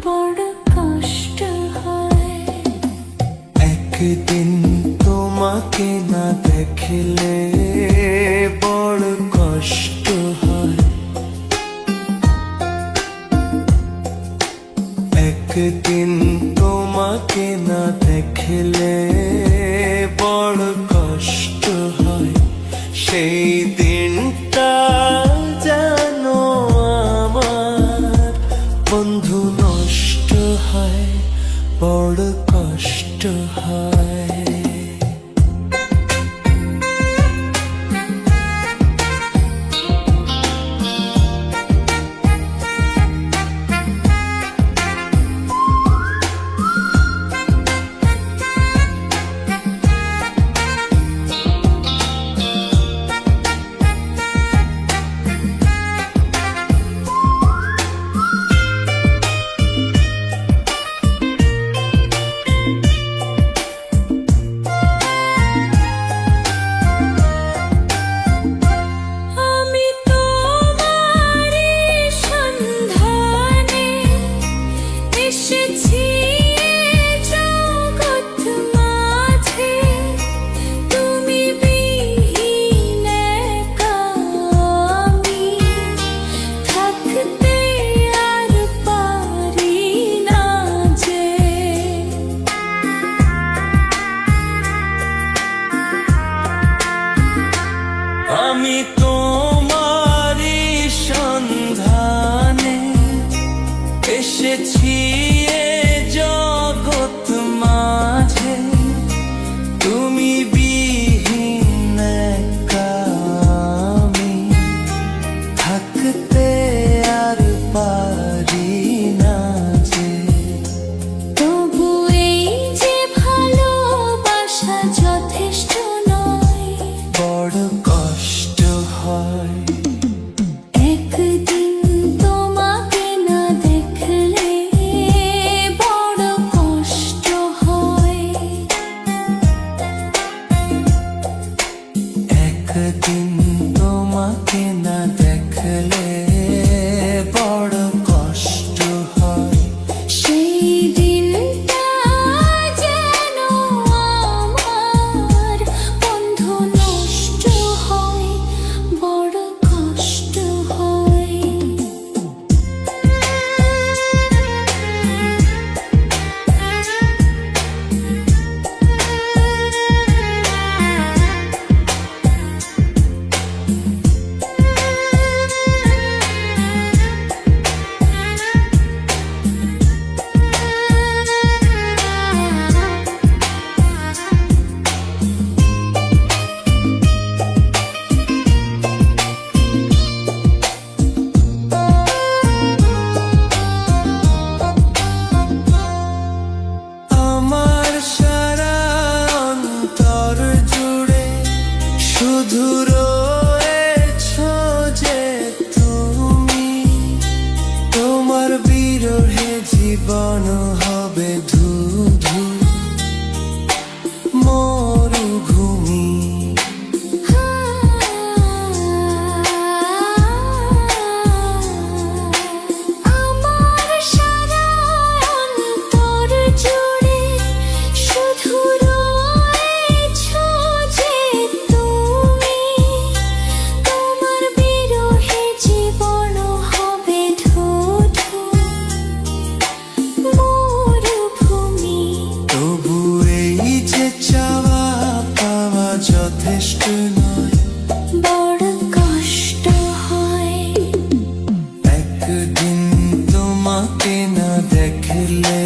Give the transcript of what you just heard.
বড় কষ্ট হয়। একদিন তোমাকে না দেখলে বড় কষ্ট হয়। একদিন তোমাকে না দেখলে বড় কষ্ট হয়। সেই দিনটা যেন আমার বন্ধু নষ্ট হয়, বড় কষ্ট হয়। আমি তোমারই সন্ধানে এসেছি এ জগৎ মাঝে, তুমি বিহীন একা আমি থাকতে আর পারি না যে। তবু এই যে ভালোবাসা যথেষ্ট নয়, বড় কষ্ট হয়। একদিন তোমাকে না দেখলে বড় কষ্ট হয়। একদিন তোমাকে না দেখলে বড় কষ্ট হয়। সেই দিনটা যেন আমার বন্ধু নষ্ট হয়, বড় কষ্ট হয়। আমার সারা অন্তর জুড়ে শুধু রয়েছো যে তুমি। তোমার বিরহে জীবন হবে ধুধু মরুভূমি। আমার সারা অন্তর জুড়ে শুধু রয়েছো যে তুমি। তোমার বিরহে জীবন হবে ধুধু মরুভূমি। তবু এই যে চাওয়া পাওয়া যথেষ্ট নয়, বড় কষ্ট হয়। একদিন তোমাকে না দেখলে